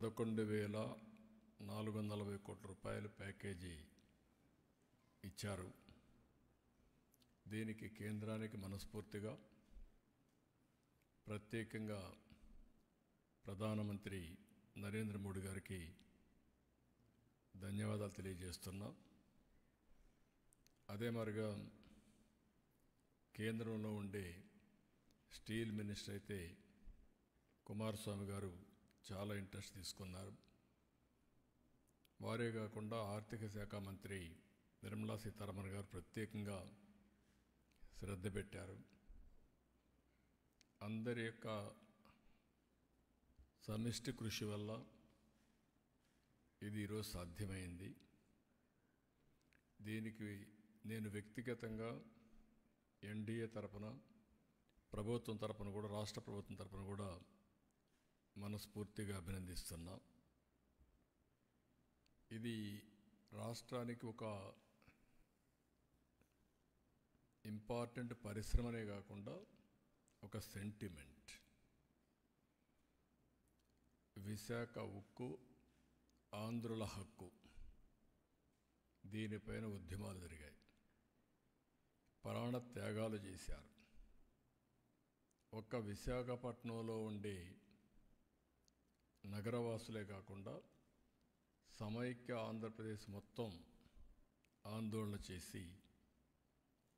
11,440 కోట్ల రూపాయల ప్యాకేజీ ఇచ్చారు. దీనికి కేంద్రానికి మనస్ఫూర్తిగా ప్రత్యేకంగా ప్రధానమంత్రి నరేంద్ర మోడీ గారికి ధన్యవాదాలు తెలియజేస్తున్నాం. అదే మరిగా కేంద్రంలో ఉండే స్టీల్ మినిస్టర్ అయితే కుమారస్వామి గారు చాలా ఇంట్రెస్ట్ తీసుకున్నారు. వారే కాకుండా ఆర్థిక శాఖ మంత్రి నిర్మలా సీతారామన్ గారు ప్రత్యేకంగా శ్రద్ధ పెట్టారు. అందరి యొక్క సమిష్టి కృషి వల్ల ఇది ఈరోజు సాధ్యమైంది. దీనికి నేను వ్యక్తిగతంగా ఎన్డీఏ తరపున, ప్రభుత్వం తరపున కూడా, రాష్ట్ర ప్రభుత్వం తరపున కూడా మనస్ఫూర్తిగా అభినందిస్తున్నా. ఇది రాష్ట్రానికి ఒక ఇంపార్టెంట్ పరిశ్రమనే కాకుండా ఒక సెంటిమెంట్. విశాఖ ఉక్కు ఆంధ్రుల హక్కు, దీనిపైన ఉద్యమాలు జరిగాయి, ప్రాణ త్యాగాలు చేశారు. ఒక్క విశాఖపట్నంలో ఉండే నగరవాసులే కాకుండా సమైక్య ఆంధ్రప్రదేశ్ మొత్తం ఆందోళన చేసి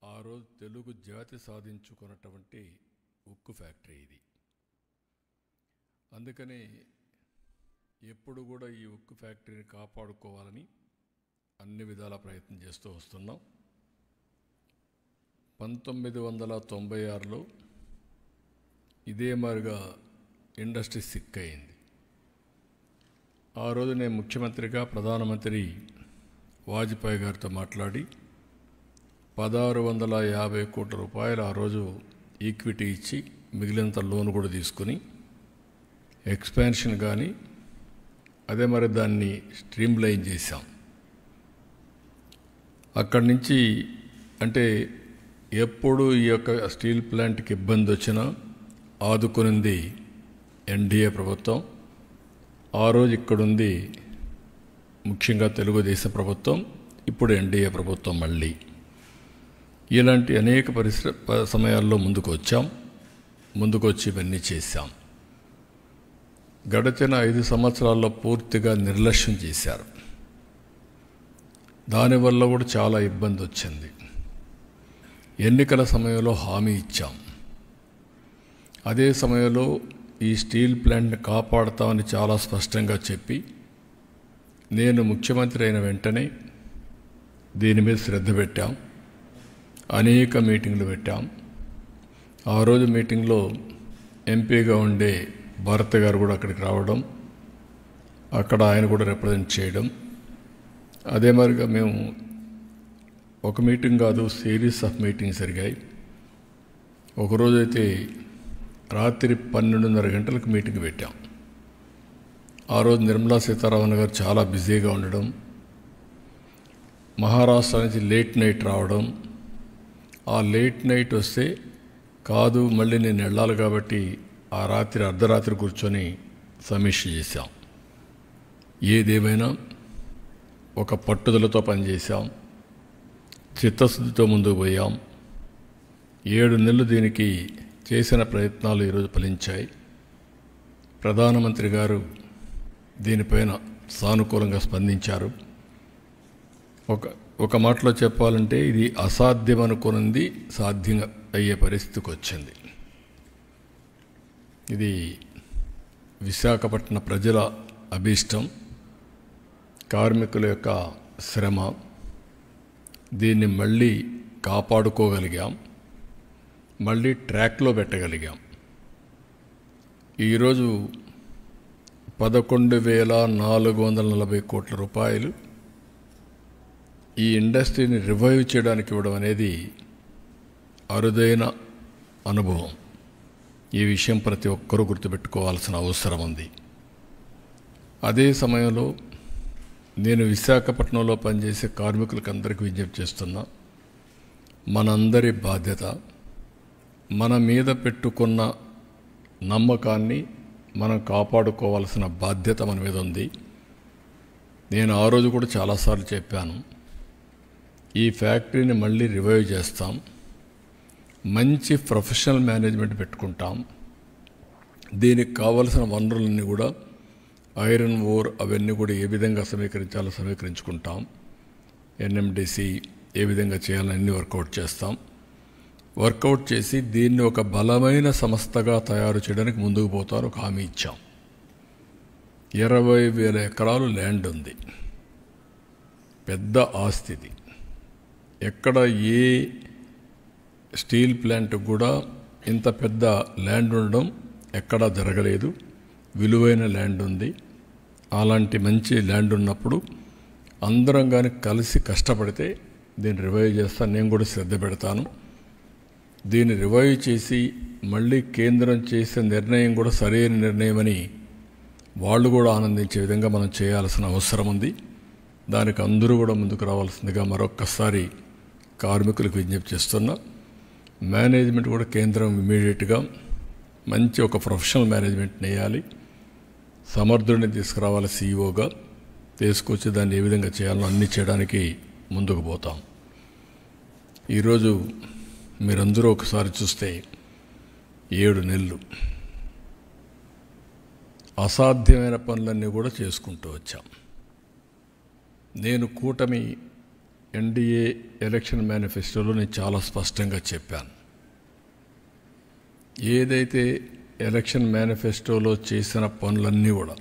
ఆ రోజు తెలుగు జాతి సాధించుకున్నటువంటి ఉక్కు ఫ్యాక్టరీ ఇది. అందుకని ఎప్పుడు కూడా ఈ ఉక్కు ఫ్యాక్టరీని కాపాడుకోవాలని అన్ని విధాల ప్రయత్నం చేస్తూ వస్తున్నాం. 1996లో ఇదే మాదిరిగా ఇండస్ట్రీ సిక్ అయింది. ఆ రోజు నేను ముఖ్యమంత్రిగా ప్రధానమంత్రి వాజ్పేయి గారితో మాట్లాడి 1,650 కోట్ల రూపాయలు ఆ రోజు ఈక్విటీ ఇచ్చి మిగిలినంత లోన్ కూడా తీసుకుని ఎక్స్పాన్షన్ కానీ అదే మరి దాన్ని స్ట్రీమ్లైన్ చేశాం. అక్కడి నుంచి అంటే ఎప్పుడు ఈ యొక్క స్టీల్ ప్లాంట్కి ఇబ్బంది వచ్చినా ఆదుకునింది ఎన్డీఏ ప్రభుత్వం. ఆ రోజు ఇక్కడుంది ముఖ్యంగా తెలుగుదేశం ప్రభుత్వం, ఇప్పుడు ఎన్డీఏ ప్రభుత్వం. మళ్ళీ ఇలాంటి అనేక సమయాల్లో ముందుకు వచ్చి ఇవన్నీ చేశాం. గడిచిన 5 సంవత్సరాల్లో పూర్తిగా నిర్లక్ష్యం చేశారు. దానివల్ల కూడా చాలా ఇబ్బంది వచ్చింది. ఎన్నికల సమయంలో హామీ ఇచ్చాం. అదే సమయంలో ఈ స్టీల్ ప్లాంట్ని కాపాడుతామని చాలా స్పష్టంగా చెప్పి నేను ముఖ్యమంత్రి అయిన వెంటనే దీని మీద శ్రద్ధ పెట్టాం. అనేక మీటింగ్లు పెట్టాం. ఆ రోజు మీటింగ్లో ఎంపీగా ఉండే భరత్ గారు కూడా అక్కడికి రావడం, అక్కడ ఆయన కూడా రిప్రజెంట్ చేయడం. అదే మరిగా మేము ఒక మీటింగ్ కాదు, సిరీస్ ఆఫ్ మీటింగ్స్ జరిగాయి. ఒకరోజైతే రాత్రి 12:30 గంటలకు మీటింగ్ పెట్టాం. ఆ రోజు నిర్మలా సీతారామన్ గారు చాలా బిజీగా ఉండడం, మహారాష్ట్ర నుంచి లేట్ నైట్ రావడం. ఆ లేట్ నైట్ వస్తే కాదు మళ్ళీ నేను వెళ్ళాలి కాబట్టి ఆ రాత్రి అర్ధరాత్రి కూర్చొని సమీక్ష చేశాం. ఏదేమైనా ఒక పట్టుదలతో పనిచేశాం, చిత్తశుద్ధితో ముందుకు పోయాం. 7 నెలలు దీనికి చేసిన ప్రయత్నాలు ఈరోజు ఫలించాయి. ప్రధానమంత్రి గారు దీనిపైన సానుకూలంగా స్పందించారు. ఒక మాటలో చెప్పాలంటే ఇది అసాధ్యం అనుకున్నది సాధ్యం అయ్యే పరిస్థితికి వచ్చింది. ఇది విశాఖపట్నం ప్రజల అభీష్టం, కార్మికుల యొక్క శ్రమ. దీన్ని మళ్ళీ కాపాడుకోగలిగాం, మళ్ళీ ట్రాక్లో పెట్టగలిగాం. ఈరోజు 11,440 కోట్ల రూపాయలు ఈ ఇండస్ట్రీని రివైవ్ చేయడానికి ఇవ్వడం అనేది అరుదైన అనుభవం. ఈ విషయం ప్రతి ఒక్కరూ గుర్తుపెట్టుకోవాల్సిన అవసరం ఉంది. అదే సమయంలో నేను విశాఖపట్నంలో పనిచేసే కార్మికులకు అందరికీ విజ్ఞప్తి చేస్తున్నా, మనందరి బాధ్యత మన మీద పెట్టుకున్న నమ్మకాన్ని మనం కాపాడుకోవాల్సిన బాధ్యత మన మీద ఉంది. నేను ఆ రోజు కూడా చాలాసార్లు చెప్పాను, ఈ ఫ్యాక్టరీని మళ్ళీ రివైవ్ చేస్తాం, మంచి ప్రొఫెషనల్ మేనేజ్మెంట్ పెట్టుకుంటాం, దీనికి కావలసిన వనరులన్నీ కూడా ఐరన్ ఓర్ అవన్నీ కూడా ఏ విధంగా సమీకరించాలో సమీకరించుకుంటాం, ఎన్ఎండిసి ఏ విధంగా చేయాలని అన్ని వర్కౌట్ చేస్తాం. వర్కౌట్ చేసి దీన్ని ఒక బలమైన సంస్థగా తయారు చేయడానికి ముందుకు పోతాను ఒక హామీ ఇచ్చాం. 20,000 ఎకరాలు ల్యాండ్ ఉంది, పెద్ద ఆస్తిది. ఎక్కడ ఏ స్టీల్ ప్లాంట్ కూడా ఇంత పెద్ద ల్యాండ్ ఉండడం ఎక్కడా జరగలేదు. విలువైన ల్యాండ్ ఉంది. అలాంటి మంచి ల్యాండ్ ఉన్నప్పుడు అందరం కానీ కలిసి కష్టపడితే దీన్ని రివైవ్ చేస్తాను. నేను కూడా శ్రద్ధ పెడతాను. దీన్ని రివైవ్ చేసి మళ్ళీ కేంద్రం చేసే నిర్ణయం కూడా సరైన నిర్ణయమని వాళ్ళు కూడా ఆనందించే విధంగా మనం చేయాల్సిన అవసరం ఉంది. దానికి అందరూ కూడా ముందుకు రావాల్సిందిగా మరొక్కసారి కార్మికులకు విజ్ఞప్తి చేస్తున్నా. మేనేజ్మెంట్ కూడా కేంద్రం ఇమీడియట్గా మంచి ఒక ప్రొఫెషనల్ మేనేజ్మెంట్ వేయాలి. సమర్థుడిని తీసుకురావాలి, సీఈఓగా తీసుకొచ్చి దాన్ని ఏ విధంగా చేయాలో అన్నీ చేయడానికి ముందుకు పోతాం. ఈరోజు మీరందరూ ఒకసారి చూస్తే 7 నెలలు అసాధ్యమైన పనులన్నీ కూడా చేసుకుంటూ వచ్చాం. నేను కూటమి ఎన్డీఏ ఎలక్షన్ మేనిఫెస్టోలో నేను చాలా స్పష్టంగా చెప్పాను. ఏదైతే ఎలక్షన్ మేనిఫెస్టోలో చేసిన పనులన్నీ కూడా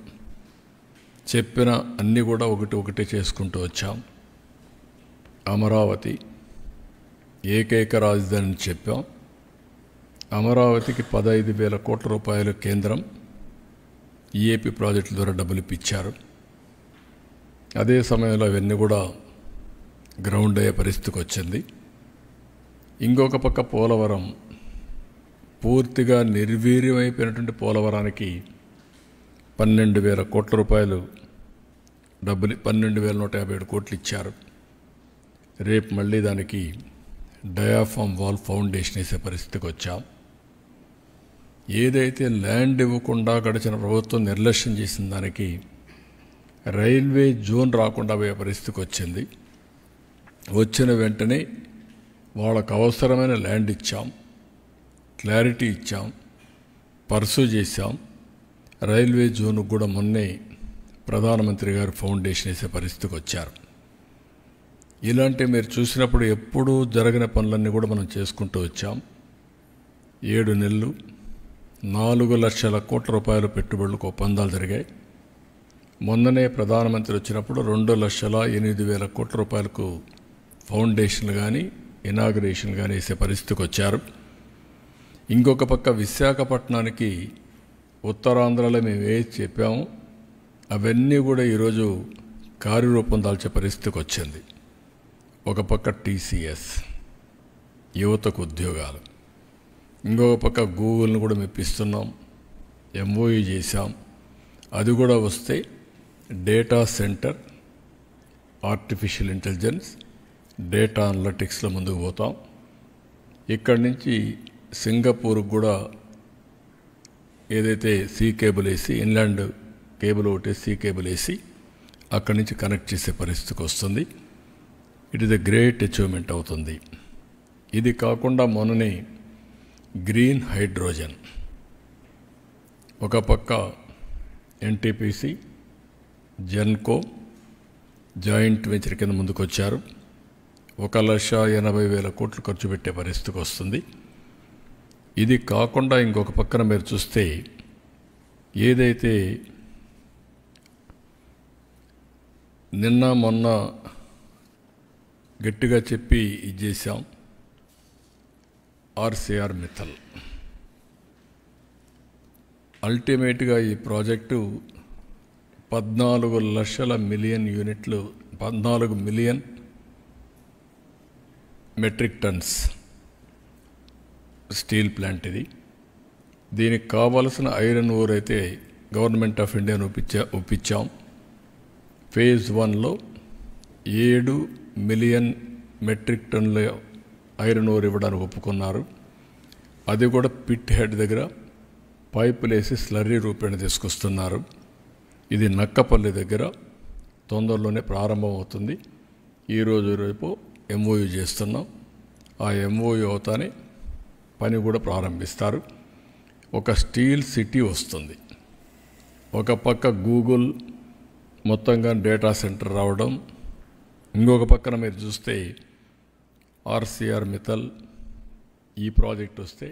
చెప్పిన అన్నీ కూడా ఒకటి చేసుకుంటూ వచ్చాం. అమరావతి ఏకైక రాజధాని చెప్పాం. అమరావతికి 15,000 కోట్ల రూపాయలు కేంద్రం ఈఏపీ ప్రాజెక్టుల ద్వారా డబ్బులు ఇప్పించారు. అదే సమయంలో అవన్నీ కూడా గ్రౌండ్ అయ్యే పరిస్థితికి వచ్చింది. ఇంకొక పక్క పోలవరం పూర్తిగా నిర్వీర్యమైపోయినటువంటి పోలవరానికి 12,000 కోట్ల రూపాయలు డబ్బులు 12,157 కోట్లు ఇచ్చారు. రేపు మళ్ళీ దానికి డయాఫామ్ వాల్ ఫౌండేషన్ వేసే పరిస్థితికి వచ్చాం. ఏదైతే ల్యాండ్ ఇవ్వకుండా గడిచిన ప్రభుత్వం నిర్లక్ష్యం చేసిన దానికి రైల్వే జోన్ రాకుండా పోయే పరిస్థితికి వచ్చింది. వచ్చిన వెంటనే వాళ్ళకు అవసరమైన ల్యాండ్ ఇచ్చాం, క్లారిటీ ఇచ్చాం, పర్సూ చేశాం. రైల్వే జోన్కు కూడా మొన్నే ప్రధానమంత్రి గారు ఫౌండేషన్ వేసే పరిస్థితికి వచ్చారు. ఇలాంటి మీరు చూసినప్పుడు ఎప్పుడూ జరగిన పనులన్నీ కూడా మనం చేసుకుంటూ వచ్చాం. 7 నెలలు 4 లక్షల కోట్ల రూపాయల పెట్టుబడులకు ఒప్పందాలు జరిగాయి. మొన్ననే ప్రధానమంత్రి వచ్చినప్పుడు 2,08,000 కోట్ల రూపాయలకు ఫౌండేషన్లు కానీ ఇనాగరేషన్ కానీ వేసే పరిస్థితికి వచ్చారు. ఇంకొక పక్క విశాఖపట్నానికి ఉత్తరాంధ్రలో మేము ఏది చెప్పాము అవన్నీ కూడా ఈరోజు కార్యరూపం దాల్చే పరిస్థితికి వచ్చింది. ఒక పక్క టీసీఎస్ యువతకు ఉద్యోగాలు, ఇంకొక పక్క గూగుల్ని కూడా మెప్పిస్తున్నాం, ఎంఓయూ చేశాం. అది కూడా వస్తే data centre, artificial intelligence, data అనలిటిక్స్లో ముందుకు పోతాం. ఇక్కడి నుంచి సింగపూర్కి కూడా ఏదైతే సీ కేబుల్ వేసి ఇన్లాండ్ కేబుల్ ఒకటి సీ కేబుల్ వేసి అక్కడి నుంచి కనెక్ట్ చేసే పరిస్థితికి వస్తుంది. It is a great achievement అవుతుంది. ఇది కాకుండా మొన్ననే గ్రీన్ హైడ్రోజన్ ఒక పక్క ఎన్టీపీసీ జెన్కో జాయింట్ వెంచర్ కింద ముందుకు వచ్చారు. 1,80,000 కోట్లు ఖర్చు పెట్టే పరిస్థితికి వస్తుంది. ఇది కాకుండా ఇంకొక పక్కన మీరు చూస్తే ఏదైతే నిన్న మొన్న గట్టిగా చెప్పి ఇది చేశాం, ఆర్సీఆర్ మిత్తల్ అల్టిమేట్గా ఈ ప్రాజెక్టు 14 మిలియన్ యూనిట్లు, 14 million metric tons steel plant ఇది. దీనికి కావలసిన ఐరన్ ఓర్ అయితే గవర్నమెంట్ ఆఫ్ ఇండియాను ఒప్పించాం. ఫేజ్ 1లో 7 మిలియన్ మెట్రిక్ టన్నుల ఐరన్ ఓర్ ఇవ్వడానికి ఒప్పుకున్నారు. అది కూడా పిట్ హెడ్ దగ్గర పైపులేసి స్లర్రీ రూపేణ తీసుకొస్తున్నారు. ఇది నక్కపల్లి దగ్గర తొందరలోనే ప్రారంభం అవుతుంది. ఈరోజు రేపు ఎంఓయూ చేస్తున్నాం. ఆ ఎంఓయూ అవుతానే పని కూడా ప్రారంభిస్తారు. ఒక స్టీల్ సిటీ వస్తుంది. ఒక పక్క గూగుల్ మొత్తంగా డేటా సెంటర్ రావడం, ఇంకొక పక్కన మీరు చూస్తే ఆర్సీఆర్ మిత్తల్ ఈ ప్రాజెక్ట్ వస్తే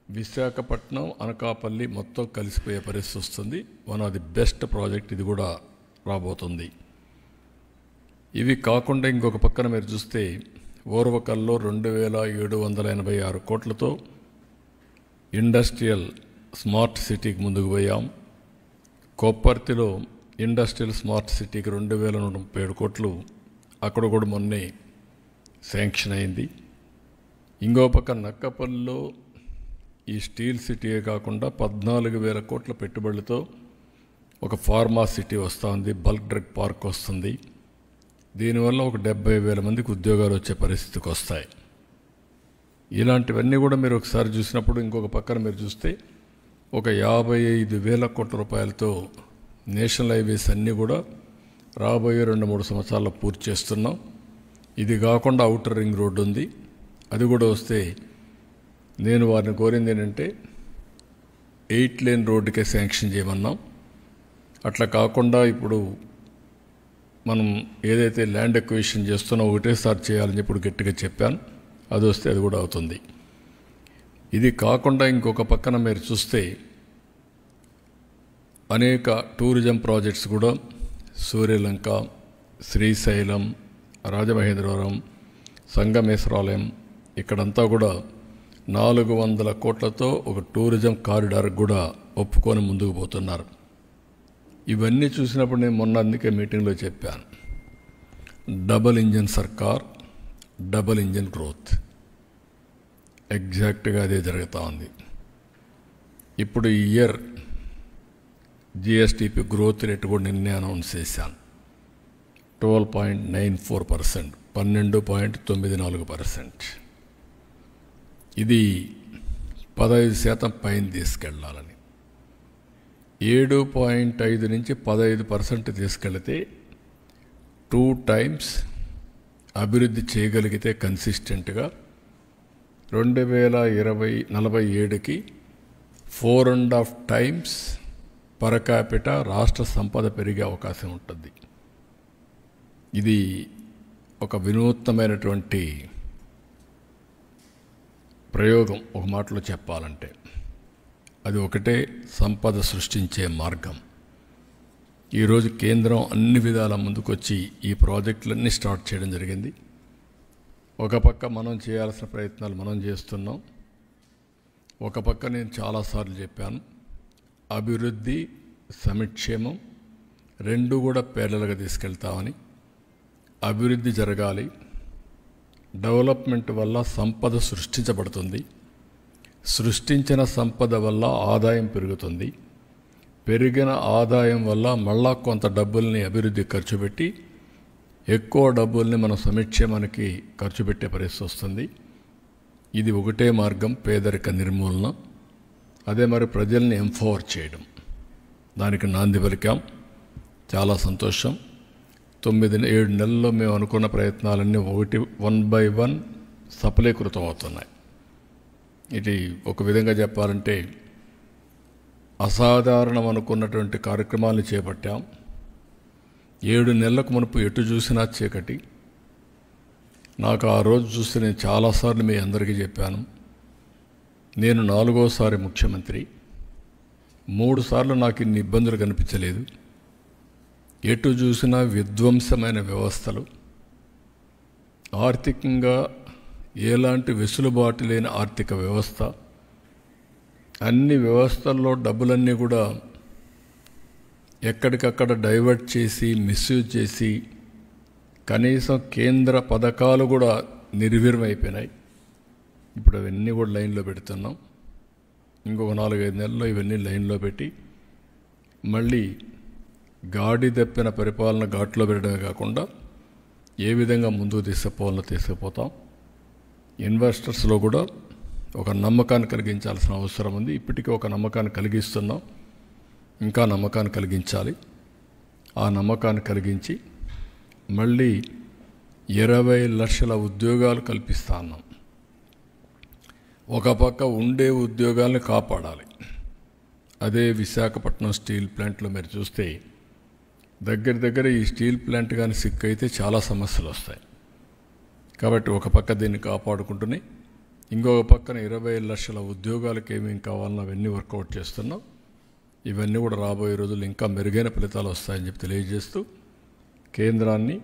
విశాఖపట్నం అనకాపల్లి మొత్తం కలిసిపోయే పరిస్థితి వస్తుంది. One of the best project ఇది కూడా రాబోతుంది. ఇవి కాకుండా ఇంకొక పక్కన మీరు చూస్తే ఓర్వకల్లో 2786 కోట్లతో ఇండస్ట్రియల్ స్మార్ట్ సిటీకి ముందుకు పోయాం. కొప్పర్తిలో ఇండస్ట్రియల్ స్మార్ట్ సిటీకి 2137 కోట్లు అక్కడ కూడా మొన్నే శాంక్షన్ అయింది. ఇంకో పక్క నక్కపల్లిలో ఈ స్టీల్ సిటీయే కాకుండా 14,000 కోట్ల పెట్టుబడులతో ఒక ఫార్మా సిటీ వస్తుంది, బల్క్ డ్రగ్ పార్క్ వస్తుంది. దీనివల్ల ఒక 70,000 మందికి ఉద్యోగాలు వచ్చే పరిస్థితికి వస్తాయి. ఇలాంటివన్నీ కూడా మీరు ఒకసారి చూసినప్పుడు ఇంకొక పక్కన మీరు చూస్తే ఒక 55,000 కోట్ల రూపాయలతో నేషనల్ హైవేస్ అన్నీ కూడా రాబోయే 2-3 సంవత్సరాల్లో పూర్తి చేస్తున్నాం. ఇది కాకుండా ఔటర్ రింగ్ రోడ్డు ఉంది, అది కూడా వస్తే నేను వారిని కోరింది ఏంటంటే 8 లేన్ రోడ్డుకే శాంక్షన్ చేయమన్నాం. అట్లా కాకుండా ఇప్పుడు మనం ఏదైతే ల్యాండ్ ఎక్విజిషన్ చేస్తున్నా ఒకటేసారి చేయాలని ఇప్పుడు గట్టిగా చెప్పాను. అది వస్తే అది కూడా అవుతుంది. ఇది కాకుండా ఇంకొక పక్కన మీరు చూస్తే అనేక టూరిజం ప్రాజెక్ట్స్ కూడా సూర్యలంక, శ్రీశైలం, రాజమహేంద్రవరం, సంగమేశ్వరాలయం ఇక్కడంతా కూడా 400 కోట్లతో ఒక టూరిజం కారిడార్ కూడా ఒప్పుకొని ముందుకు పోతున్నారు. ఇవన్నీ చూసినప్పుడు నేను మొన్న అందుకే మీటింగ్లో చెప్పాను, డబుల్ ఇంజన్ సర్కార్, డబుల్ ఇంజన్ గ్రోత్. ఎగ్జాక్ట్గా అదే జరుగుతూ ఉంది. ఇప్పుడు ఈ ఇయర్ జిఎస్టిపి గ్రోత్ రేట్ కూడా నిన్నే అనౌన్స్ చేశాను. 12.94%, 12.94%. ఇది 15% పైన తీసుకెళ్లాలని. 7.5 నుంచి 15% తీసుకెళ్తే 2 టైమ్స్ అభివృద్ధి చేయగలిగితే కన్సిస్టెంట్గా 2047కి 4.5 టైమ్స్ పర్ క్యాపిటా రాష్ట్ర సంపద పెరిగే అవకాశం ఉంటుంది. ఇది ఒక వినూత్నమైనటువంటి ప్రయోగం. ఒక మాటలో చెప్పాలంటే అది ఒకటే సంపద సృష్టించే మార్గం. ఈరోజు కేంద్రం అన్ని విధాల ముందుకొచ్చి ఈ ప్రాజెక్టులన్నీ స్టార్ట్ చేయడం జరిగింది. ఒక పక్క మనం చేయాల్సిన ప్రయత్నాలు మనం చేస్తున్నాం. ఒక పక్క నేను చాలాసార్లు చెప్పాను, అభివృద్ధి సంక్షేమం రెండు కూడా పేర్లలుగా తీసుకెళ్తామని. అభివృద్ధి జరగాలి, డెవలప్మెంట్ వల్ల సంపద సృష్టించబడుతుంది, సృష్టించిన సంపద వల్ల ఆదాయం పెరుగుతుంది, పెరిగిన ఆదాయం వల్ల మళ్ళా కొంత డబ్బుల్ని అభివృద్ధి ఖర్చు పెట్టి ఎక్కువ డబ్బుల్ని మన సంక్షేమానికి ఖర్చు పెట్టే పరిస్థితి వస్తుంది. ఇది ఒకటే మార్గం, పేదరిక నిర్మూలన. అదే మరి ప్రజల్ని ఎంపవర్ చేయడం, దానికి నాంది పలికాం. చాలా సంతోషం. 9-7 నెలల్లో మేము అనుకున్న ప్రయత్నాలన్నీ 1 by 1 సఫలీకృతం అవుతున్నాయి. ఇది ఒక విధంగా చెప్పాలంటే అసాధారణం అనుకున్నటువంటి కార్యక్రమాలను చేపట్టాం. 7 నెలలకు మునుపు ఎటు చూసినా చీకటి. నాకు ఆ రోజు చూసి నేను చాలాసార్లు మీ అందరికీ చెప్పాను, నేను 4వసారి ముఖ్యమంత్రి, 3 సార్లు నాకు ఇన్ని ఇబ్బందులు కనిపించలేదు. ఎటు చూసినా విధ్వంసమైన వ్యవస్థలు, ఆర్థికంగా ఎలాంటి వెసులుబాటు లేని ఆర్థిక వ్యవస్థ, అన్ని వ్యవస్థల్లో డబ్బులన్నీ కూడా ఎక్కడికక్కడ డైవర్ట్ చేసి మిస్యూజ్ చేసి కనీసం కేంద్ర పథకాలు కూడా నిర్వీర్యమైపోయినాయి. ఇప్పుడు అవన్నీ కూడా లైన్లో పెడుతున్నాం. ఇంకొక 4-5 నెలల్లో ఇవన్నీ లైన్లో పెట్టి మళ్ళీ గాడి తప్పిన పరిపాలన ఘాట్లో పెట్టడమే కాకుండా ఏ విధంగా ముందుకు తీసుకుపోవాలో తీసుకుపోతాం. ఇన్వెస్టర్స్లో కూడా ఒక నమ్మకాన్ని కలిగించాల్సిన అవసరం ఉంది. ఇప్పటికీ ఒక నమ్మకాన్ని కలిగిస్తున్నాం, ఇంకా నమ్మకాన్ని కలిగించాలి. ఆ నమ్మకాన్ని కలిగించి మళ్ళీ 20 లక్షల ఉద్యోగాలు కల్పిస్తా ఉన్నాం. ఒక పక్క ఉండే ఉద్యోగాల్ని కాపాడాలి. అదే విశాఖపట్నం స్టీల్ ప్లాంట్లో మీరు చూస్తే దగ్గర ఈ స్టీల్ ప్లాంట్ కానీ సిక్ అయితే చాలా సమస్యలు వస్తాయి. కాబట్టి ఒక పక్క దీన్ని కాపాడుకుంటూనే ఇంకొక పక్కన 20 లక్షల ఉద్యోగాలకు ఏమేమి కావాలన్నా అవన్నీ వర్కౌట్ చేస్తున్నాం. ఇవన్నీ కూడా రాబోయే రోజులు ఇంకా మెరుగైన ఫలితాలు వస్తాయని చెప్పి తెలియజేస్తూ కేంద్రాన్ని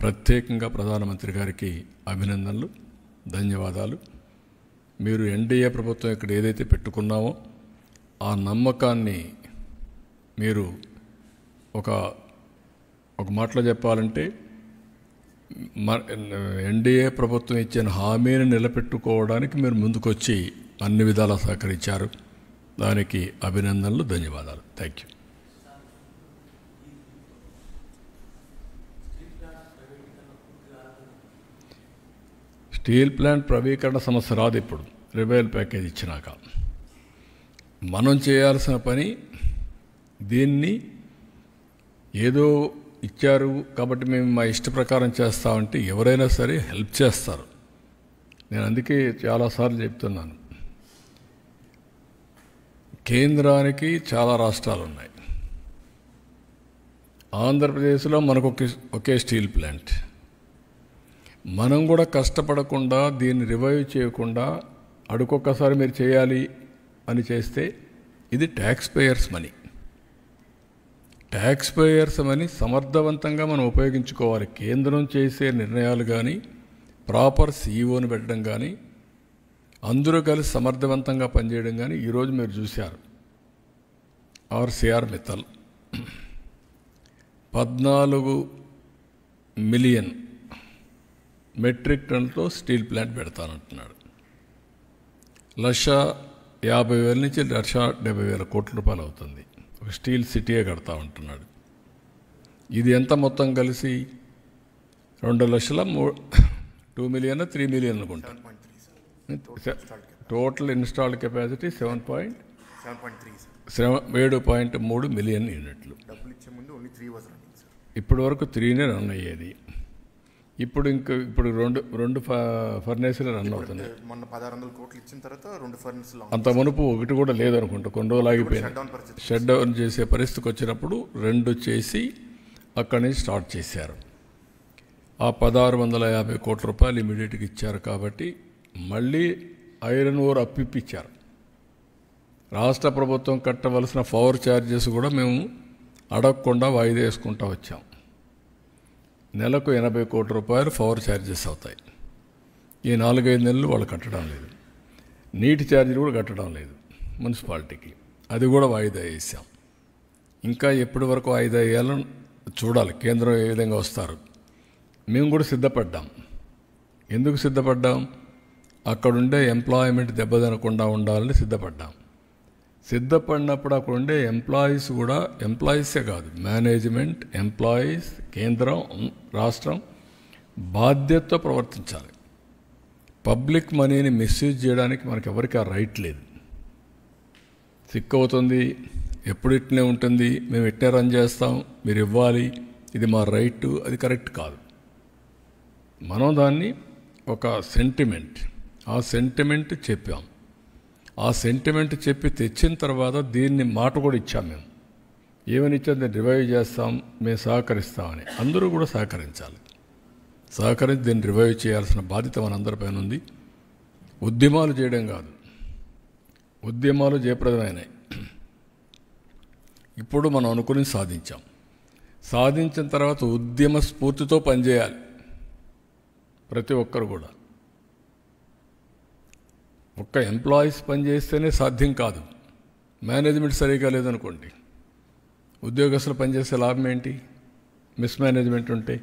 ప్రత్యేకంగా ప్రధానమంత్రి గారికి అభినందనలు, ధన్యవాదాలు. మీరు ఎన్డీఏ ప్రభుత్వం ఇక్కడ ఏదైతే పెట్టుకున్నామో ఆ నమ్మకాన్ని మీరు ఒక మాటలో చెప్పాలంటే ఎన్డీఏ ప్రభుత్వం ఇచ్చిన హామీని నిలబెట్టుకోవడానికి మీరు ముందుకొచ్చి అన్ని విధాలా సహకరించారు. దానికి అభినందనలు, ధన్యవాదాలు. Thank you. స్టీల్ ప్లాంట్ ప్రైవేటీకరణ సమస్య రాదు. ఇప్పుడు రివైవల్ ప్యాకేజ్ ఇచ్చినాక మనం చేయాల్సిన పని, దీన్ని ఏదో ఇచ్చారు కాబట్టి మేము మా ఇష్ట ప్రకారం చేస్తామంటే ఎవరైనా సరే హెల్ప్ చేస్తారు. నేను అందుకే చాలాసార్లు చెప్తున్నాను, కేంద్రానికి చాలా రాష్ట్రాలు ఉన్నాయి. ఆంధ్రప్రదేశ్లో మనకు ఒకే స్టీల్ ప్లాంట్. మనం కూడా కష్టపడకుండా దీన్ని రివైవ్ చేయకుండా అడుకొక్కసారి మీరు చేయాలి అని చేస్తే ఇది tax payers money. Tax payers money సమర్థవంతంగా మనం ఉపయోగించుకోవాలి. కేంద్రం చేసే నిర్ణయాలు కానీ, ప్రాపర్ సీఈఓని పెట్టడం కానీ, అందరూ కలిసి సమర్థవంతంగా పనిచేయడం కానీ ఈరోజు మీరు చూశారు. ఆర్సీఆర్ మిత్తల్ 14 మిలియన్ మెట్రిక్ టన్నుతో స్టీల్ ప్లాంట్ పెడతానంటున్నాడు. 1,50,000 నుంచి 1,70,000 కోట్ల రూపాయలు అవుతుంది. ఒక స్టీల్ సిటీయే కడతా ఉంటున్నాడు. ఇది ఎంత మొత్తం కలిసి 2 లక్షల 2 మిలియన్ 3 మిలియన్ అనుకుంటా. టోటల్ ఇన్స్టాల్డ్ కెపాసిటీ 7.3 మిలియన్ యూనిట్లు. ఇప్పటి వరకు 3నే రన్ అయ్యేది. ఇప్పుడు రెండు ఫర్నేసులు రన్ అవుతున్నాయి. మొన్న 1,600 కోట్లు ఇచ్చిన తర్వాత 2 ఫర్నేసులు, అంత మునుపు ఒకటి కూడా లేదనుకుంటా. కొన్ని రోజులు ఆగిపోయింది. షట్ డౌన్ చేసే పరిస్థితికి వచ్చినప్పుడు 2 చేసి అక్కడి నుంచి స్టార్ట్ చేశారు. ఆ 1,650 కోట్ల రూపాయలు ఇమీడియట్గా ఇచ్చారు. కాబట్టి మళ్ళీ ఐరన్ ఓర్ అప్పిప్పించారు. రాష్ట్ర ప్రభుత్వం కట్టవలసిన పవర్ ఛార్జెస్ కూడా మేము అడగకుండా వాయిదా వేసుకుంటూ వచ్చాం. నెలకు 80 కోట్ల రూపాయలు పవర్ ఛార్జెస్ అవుతాయి. ఈ 4-5 నెలలు వాళ్ళు కట్టడం లేదు. నీటి ఛార్జీలు కూడా కట్టడం లేదు మున్సిపాలిటీకి. అది కూడా వాయిదా వేసాం. ఇంకా ఎప్పటి వరకు వాయిదా వేయాలని చూడాలి. కేంద్రం ఏ విధంగా వస్తారు. మేము కూడా సిద్ధపడ్డాం. ఎందుకు సిద్ధపడ్డాం? అక్కడుండే ఎంప్లాయ్మెంట్ దెబ్బతినకుండా ఉండాలని సిద్ధపడ్డాం. సిద్ధపడినప్పుడు అక్కడ ఉండే ఎంప్లాయీస్ కూడా, ఎంప్లాయీసే కాదు, మేనేజ్మెంట్, ఎంప్లాయీస్, కేంద్రం, రాష్ట్రం బాధ్యతతో ప్రవర్తించాలి. పబ్లిక్ మనీని మిస్యూజ్ చేయడానికి మనకి ఎవరికి ఆ రైట్ లేదు. సిక్ అవుతుంది, ఎప్పుడు ఇట్నే ఉంటుంది, మేము ఇట్నే రన్ చేస్తాం, మీరు ఇవ్వాలి, ఇది మా రైట్, అది కరెక్ట్ కాదు. మనం దాన్ని ఒక సెంటిమెంట్, ఆ సెంటిమెంట్ చెప్పాం. ఆ సెంటిమెంట్ చెప్పి తెచ్చిన తర్వాత దీన్ని మాట కూడా ఇచ్చాం. మేము ఏమని ఇచ్చాం? దీన్ని రివైవ్ చేస్తాం, మేము సహకరిస్తామని. అందరూ కూడా సహకరించాలి. సహకరించి దీన్ని రివైవ్ చేయాల్సిన బాధ్యత మనందరిపైన ఉంది. ఉద్యమాలు చేయడం కాదు, ఉద్యమాలు జయప్రదమైనాయి. ఇప్పుడు మనం అనుకుని సాధించాం. సాధించిన తర్వాత ఉద్యమ స్ఫూర్తితో పనిచేయాలి ప్రతి ఒక్కరు కూడా. ఒక్క ఎంప్లాయీస్ పనిచేస్తేనే సాధ్యం కాదు. మేనేజ్మెంట్ సరిగా లేదనుకోండి, ఉద్యోగస్తులు పనిచేసే లాభం ఏంటి? మిస్మేనేజ్మెంట్ ఉంటే.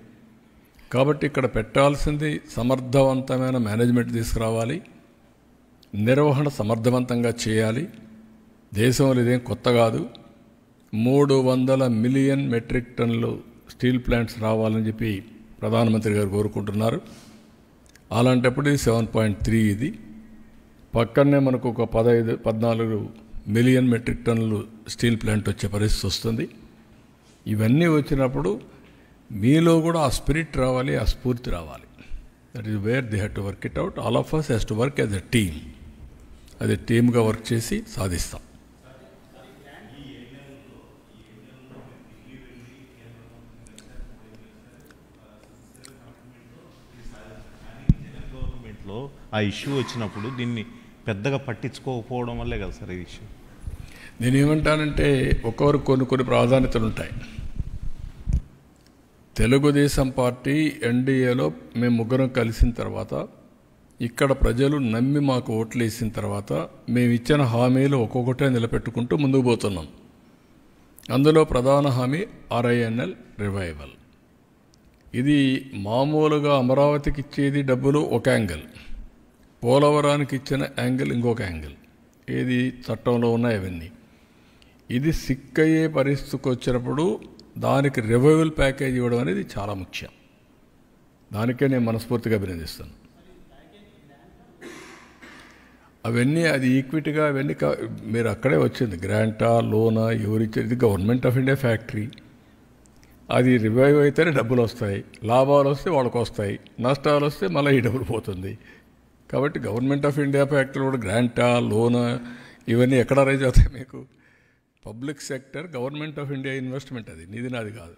కాబట్టి ఇక్కడ పెట్టాల్సింది సమర్థవంతమైన మేనేజ్మెంట్ తీసుకురావాలి, నిర్వహణ సమర్థవంతంగా చేయాలి. దేశంలో ఇదేం కొత్త కాదు. 300 మిలియన్ మెట్రిక్ టన్నులు స్టీల్ ప్లాంట్స్ రావాలని చెప్పి ప్రధానమంత్రి గారు కోరుకుంటున్నారు. అలాంటప్పుడు ఇది 7.3, ఇది పక్కనే మనకు ఒక 14 మిలియన్ మెట్రిక్ టన్నులు స్టీల్ ప్లాంట్ వచ్చే పరిస్థితి వస్తుంది. ఇవన్నీ వచ్చినప్పుడు మీలో కూడా ఆ స్పిరిట్ రావాలి, ఆ స్ఫూర్తి రావాలి. That is where they have to work it out. All of us has to work as a team. అది టీమ్గా వర్క్ చేసి సాధిస్తాం. గవర్నమెంట్లో ఆ ఇష్యూ వచ్చినప్పుడు దీన్ని పెద్దగా పట్టించుకోకపోవడం వల్లే కదా సార్ ఈ ఇష్యూ. నేనేమంటానంటే ఒక్కొక్కరు కొన్ని ప్రాధాన్యతలు ఉంటాయి. తెలుగుదేశం పార్టీ ఎన్డీఏలో మేము ముగ్గురం కలిసిన తర్వాత, ఇక్కడ ప్రజలు నమ్మి మాకు ఓట్లు వేసిన తర్వాత మేము ఇచ్చిన హామీలు ఒక్కొక్కటే నిలబెట్టుకుంటూ ముందుకు పోతున్నాం. అందులో ప్రధాన హామీ RINL రివైవల్. ఇది మామూలుగా అమరావతికి ఇచ్చేది డబ్బులు ఒక యాంగిల్, పోలవరానికి ఇచ్చిన యాంగిల్ ఇంకొక యాంగిల్. ఏది చట్టంలో ఉన్నాయి అవన్నీ. ఇది సిక్ అయ్యే పరిస్థితికి వచ్చినప్పుడు దానికి రివైవల్ ప్యాకేజ్ ఇవ్వడం అనేది చాలా ముఖ్యం. దానికే నేను మనస్ఫూర్తిగా అభినందిస్తాను. అవన్నీ అది ఈక్విటీగా అవన్నీ మీరు అక్కడే వచ్చింది. గ్రాంటా, లోనా, ఎవరిచ్చేది? ఇది గవర్నమెంట్ ఆఫ్ ఇండియా ఫ్యాక్టరీ. అది రివైవ్ అయితేనే డబ్బులు వస్తాయి. లాభాలు వస్తే వాళ్ళకి వస్తాయి, నష్టాలు వస్తే మళ్ళీ ఈ డబ్బులు పోతుంది. కాబట్టి గవర్నమెంట్ ఆఫ్ ఇండియా ఫ్యాక్టరీ కూడా గ్రాంటా, లోనా ఇవన్నీ ఎక్కడ రైజ్ అవుతాయి మీకు? Public sector government of India investment. అది నీది నాది కాదు.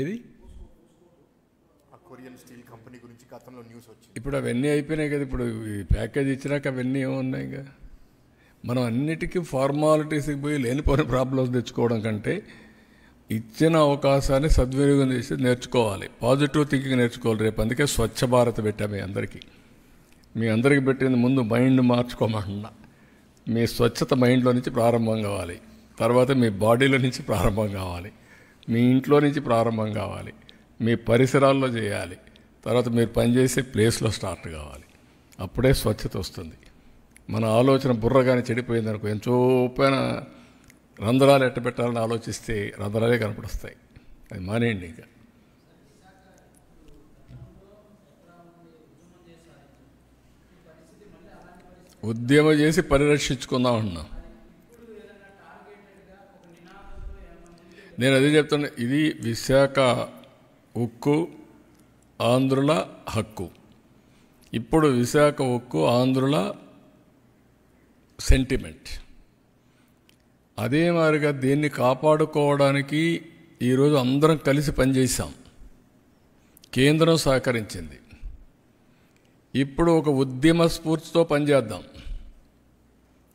ఏది కొరియన్ స్టీల్ కంపెనీ గురించి గతంలో న్యూస్ వచ్చింది. ఇప్పుడు అవన్నీ అయిపోయినాయి కదా. ఇప్పుడు ఈ ప్యాకేజ్ ఇచ్చినాక అవన్నీ ఏమున్నాయి? ఇంకా మనం అన్నిటికీ ఫార్మాలిటీస్కి పోయి లేనిపోయిన ప్రాబ్లమ్స్ తెచ్చుకోవడం కంటే ఇచ్చిన అవకాశాన్ని సద్వినియోగం చేసి నేర్చుకోవాలి. పాజిటివ్ థింకింగ్ నేర్చుకోవాలి. రేపు అందుకే స్వచ్ఛ భారత్ పెట్టా మీ అందరికీ పెట్టింది. ముందు మైండ్ మార్చుకోమన్నా. మీ స్వచ్ఛత మైండ్లో నుంచి ప్రారంభం కావాలి. తర్వాత మీ బాడీలో నుంచి ప్రారంభం కావాలి. మీ ఇంట్లో నుంచి ప్రారంభం కావాలి. మీ పరిసరాల్లో చేయాలి. తర్వాత మీరు పనిచేసే ప్లేస్లో స్టార్ట్ కావాలి. అప్పుడే స్వచ్ఛత వస్తుంది. మన ఆలోచన బుర్రగానే చెడిపోయిందనుకో, ఎంచోపైన రంధ్రాలు ఎట్ట పెట్టాలని ఆలోచిస్తే రంధ్రాలే కనపడొస్తాయి. అది మానేయండి. ఇంకా ఉద్యమం చేసి పరిరక్షించుకుందాం అన్నా. నేను అదే చెప్తున్నా. ఇది విశాఖ ఉక్కు ఆంధ్రుల హక్కు. ఇప్పుడు విశాఖ ఉక్కు ఆంధ్రుల సెంటిమెంట్. అదే మాదిరిగా దీన్ని కాపాడుకోవడానికి ఈరోజు అందరం కలిసి పనిచేశాం. కేంద్రం సహకరించింది. ఇప్పుడు ఒక ఉద్యమ స్ఫూర్తితో పనిచేద్దాం.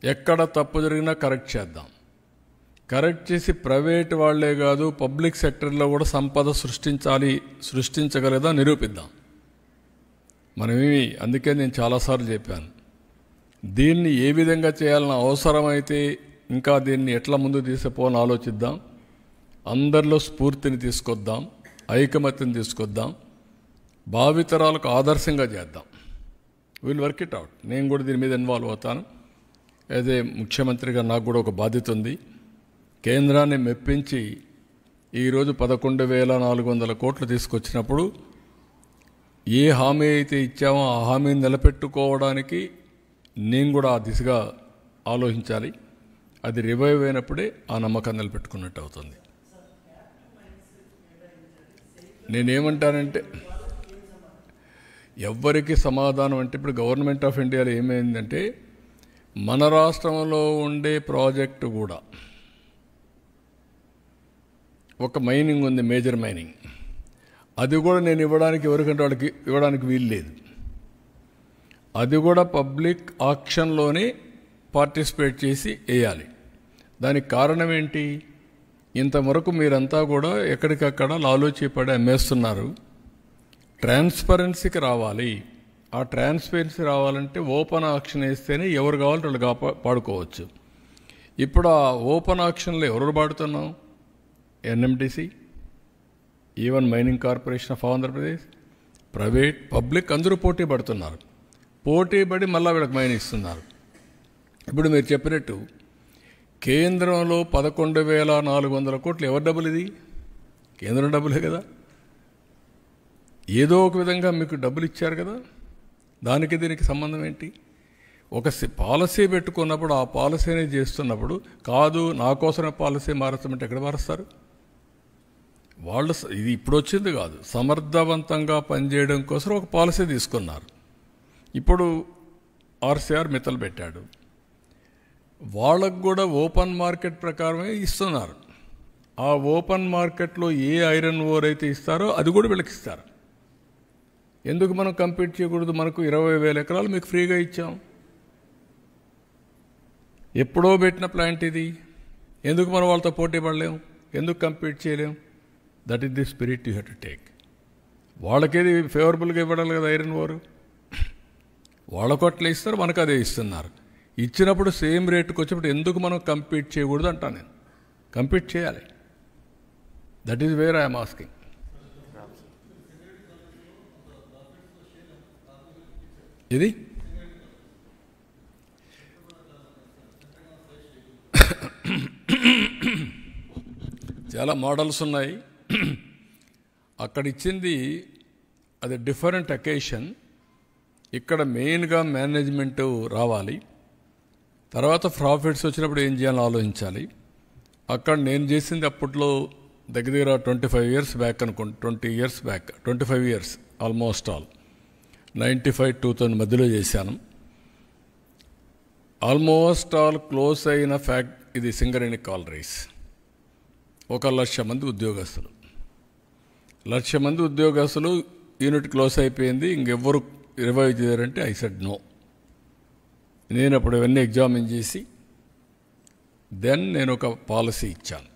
ఎక్కడ తప్పు జరిగినా కరెక్ట్ చేద్దాం. కరెక్ట్ చేసి ప్రైవేట్ వాళ్లే కాదు పబ్లిక్ సెక్టర్లో కూడా సంపద సృష్టించగలదా నిరూపిద్దాం. మనమేమి అందుకే నేను చాలాసార్లు చెప్పాను, దీన్ని ఏ విధంగా చేయాలన్న అవసరమైతే ఇంకా దీన్ని ఎట్లా ముందు తీసుకుపోవాలని ఆలోచిద్దాం. అందరిలో స్ఫూర్తిని తీసుకొద్దాం, ఐకమత్యం తీసుకొద్దాం, భావితరాలకు ఆదర్శంగా చేద్దాం. Will work it out. నేను కూడా దీని మీద ఇన్వాల్వ్ అవుతాను. అదే ముఖ్యమంత్రిగా నాకు కూడా ఒక బాధ్యత ఉంది. కేంద్రాన్ని మెప్పించి ఈరోజు 11,400 కోట్లు తీసుకొచ్చినప్పుడు ఏ హామీ అయితే ఇచ్చామో ఆ హామీని నిలబెట్టుకోవడానికి నేను కూడా ఆ దిశగా ఆలోచించాలి. అది రివైవ్ అయినప్పుడే ఆ నమ్మకం నిలబెట్టుకున్నట్టు అవుతుంది. నేనేమంటానంటే ఎవ్వరికి సమాధానం అంటే ఇప్పుడు గవర్నమెంట్ ఆఫ్ ఇండియాలో ఏమైందంటే మన రాష్ట్రంలో ఉండే ప్రాజెక్టు కూడా ఒక మైనింగ్ ఉంది, మేజర్ మైనింగ్. అది కూడా నేను ఇవ్వడానికి ఎవరికంటే వాళ్ళకి ఇవ్వడానికి వీలు లేదు. అది కూడా పబ్లిక్ ఆక్షన్లోనే పార్టిసిపేట్ చేసి వేయాలి. దానికి కారణం ఏంటి? ఇంతవరకు మీరంతా కూడా ఎక్కడికక్కడ లాలూచీపడి అమ్మేస్తున్నారు. ట్రాన్స్పరెన్సీకి రావాలి. ఆ ట్రాన్స్పరెన్సీ రావాలంటే ఓపెన్ ఆక్షన్ వేస్తేనే ఎవరు కావాలంటే వాళ్ళు పాడుకోవచ్చు. ఇప్పుడు ఆ ఓపెన్ ఆక్షన్లో ఎవరు పాడుతున్నాం? NMDC, even mining corporation of Andhra Pradesh, private public అందరూ పోటీ పడుతున్నారు. పోటీ పడి మళ్ళీ వీళ్ళకి మైన్ ఇస్తున్నారు. ఇప్పుడు మీరు చెప్పినట్టు కేంద్రంలో 11,400 కోట్లు ఎవరి డబ్బులు? ఇది కేంద్రం డబ్బులే కదా, ఏదో ఒక విధంగా మీకు డబ్బులు ఇచ్చారు కదా, దానికి దీనికి సంబంధం ఏంటి? ఒక పాలసీ పెట్టుకున్నప్పుడు ఆ పాలసీని చేస్తున్నప్పుడు కాదు నా కోసమే పాలసీ మారుస్తామంటే ఎక్కడ మారుస్తారు? వాళ్ళు ఇది ఇప్పుడు వచ్చింది కాదు, సమర్థవంతంగా పనిచేయడం కోసం ఒక పాలసీ తీసుకున్నారు. ఇప్పుడు ఆర్సీఆర్ మిత్తలు పెట్టాడు, వాళ్ళకు కూడా ఓపెన్ మార్కెట్ ప్రకారమే ఇస్తున్నారు. ఆ ఓపెన్ మార్కెట్లో ఏ ఐరన్ ఓర్ అయితే ఇస్తారో అది కూడా వీళ్ళకి ఇస్తారు. ఎందుకు మనం కంపీట్ చేయకూడదు? మనకు 20,000 ఎకరాలు మీకు ఫ్రీగా ఇచ్చాం, ఎప్పుడో పెట్టిన ప్లాంట్ ఇది, ఎందుకు మనం వాళ్ళతో పోటీ పడలేము? ఎందుకు కంపీట్ చేయలేము? That is the spirit you have to take. వాళ్ళకేది ఫేవరబుల్గా ఇవ్వడాలి కదా ఐరన్ ఓర్, వాళ్ళకు అట్లా ఇస్తారు, మనకు అదే ఇస్తున్నారు. ఇచ్చినప్పుడు సేమ్ రేటుకి వచ్చినప్పుడు ఎందుకు మనం కంపీట్ చేయకూడదు అంటా నేను. కంపీట్ చేయాలి. That is where I'm asking. ఇది చాలా మోడల్స్ ఉన్నాయి. అక్కడ ఇచ్చింది అది డిఫరెంట్ అకేషన్. ఇక్కడ మెయిన్గా మేనేజ్మెంట్ రావాలి, తర్వాత ప్రాఫిట్స్ వచ్చినప్పుడు ఏం చేయాలో ఆలోచించాలి. అక్కడ నేను చేసింది అప్పట్లో దగ్గర 25 years బ్యాక్ అనుకోండి, 20 years back, 25 years almost all 95-2000 మధ్యలో చేశాను. ఆల్మోస్ట్ ఆల్ క్లోజ్ అయిన ఫ్యాక్ట్ ఇది సింగరేణి కాలరీస్. 1,00,000 మంది ఉద్యోగస్తులు, 1,00,000 మంది ఉద్యోగస్తులు, యూనిట్ క్లోజ్ అయిపోయింది, ఇంకెవ్వరు రివైవ్ చేయారంటే ఐ సెడ్ నో. నేను అప్పుడు ఇవన్నీ ఎగ్జామిన్ చేసి దెన్ నేను ఒక పాలసీ ఇచ్చాను.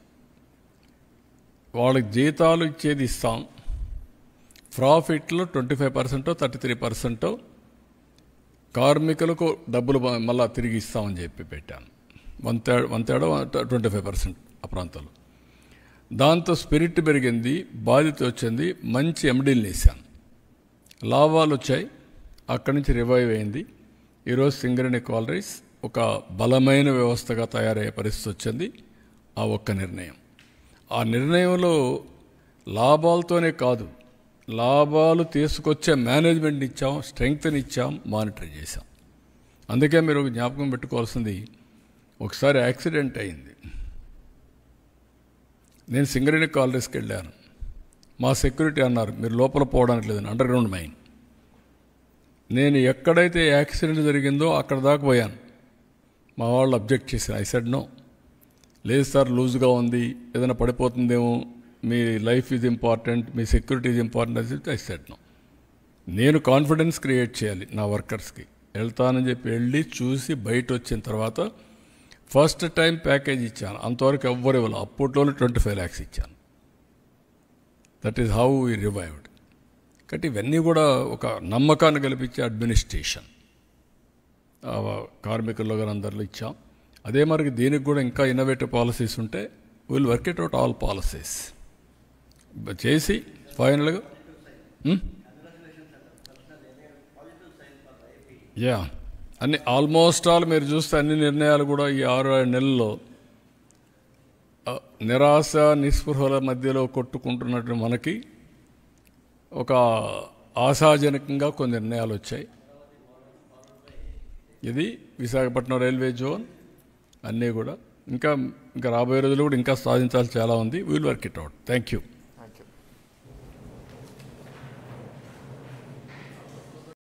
వాళ్ళకి జీతాలు ఇచ్చేది ఇస్తాం, ప్రాఫిట్లో 25%, 33% కార్మికులకు డబ్బులు మళ్ళా తిరిగి ఇస్తామని చెప్పి పెట్టాను. 25% ఆ ప్రాంతంలో. దాంతో స్పిరిట్ పెరిగింది, బాధ్యత వచ్చింది, మంచి ఎండీలు వేసాను, లాభాలు వచ్చాయి. అక్కడి నుంచి రివైవ్ అయింది. ఈరోజు సింగరేణి కాలరీస్ ఒక బలమైన వ్యవస్థగా తయారయ్యే పరిస్థితి వచ్చింది. ఆ ఒక్క నిర్ణయం, ఆ నిర్ణయంలో లాభాలతోనే కాదు, లాభాలు తీసుకొచ్చే మేనేజ్మెంట్ ఇచ్చాం, స్ట్రెంగ్త్ని ఇచ్చాం, మానిటర్ చేశాం. అందుకే మీరు జ్ఞాపకం పెట్టుకోవాల్సింది, ఒకసారి యాక్సిడెంట్ అయింది. నేను సింగరేణి కాలరీస్కి వెళ్ళాను. మా సెక్యూరిటీ అన్నారు మీరు లోపల పోవడానికి లేదని, అండర్ గ్రౌండ్ మైన్. నేను ఎక్కడైతే యాక్సిడెంట్ జరిగిందో అక్కడ దాకా పోయాను. మా వాళ్ళు అబ్జెక్ట్ చేశారు. ఐ సెడ్ నో, లేదు సార్ లూజ్గా ఉంది, ఏదైనా పడిపోతుందేమో, మీ లైఫ్ ఈజ్ ఇంపార్టెంట్, మీ సెక్యూరిటీ ఈజ్ ఇంపార్టెంట్ అని చెప్పి ఐ సెడ్ నో. నేను కాన్ఫిడెన్స్ క్రియేట్ చేయాలి నా వర్కర్స్కి. వెళ్తానని చెప్పి వెళ్ళి చూసి బయట వచ్చిన తర్వాత ఫస్ట్ టైం ప్యాకేజ్ ఇచ్చాను. అంతవరకు ఎవ్వరు ఇవ్వాలి. అప్పట్లోనే 25 lakhs ఇచ్చాను. That is how we revived. కాబట్టి ఇవన్నీ కూడా ఒక నమ్మకాన్ని కల్పించే అడ్మినిస్ట్రేషన్ కార్మికుల్లో కానీ అందరిలో ఇచ్చాం. అదే మరి దీనికి కూడా ఇంకా ఇన్నోవేటివ్ పాలసీస్ ఉంటే will work it out all policies చేసి ఫైనల్గా యా అన్ని ఆల్మోస్ట్ ఆల్ మీరు చూస్తే అన్ని నిర్ణయాలు కూడా ఈ 6-7 నెలల్లో నిరాశ నిస్పృహల మధ్యలో కొట్టుకుంటున్నట్టు మనకి ఒక ఆశాజనకంగా కొన్ని నిర్ణయాలు వచ్చాయి. ఇది విశాఖపట్నం రైల్వే జోన్ అన్నీ కూడా ఇంకా రాబోయే రోజులు కూడా ఇంకా సాధించాల్సి చాలా ఉంది. Will work it out. Thank you.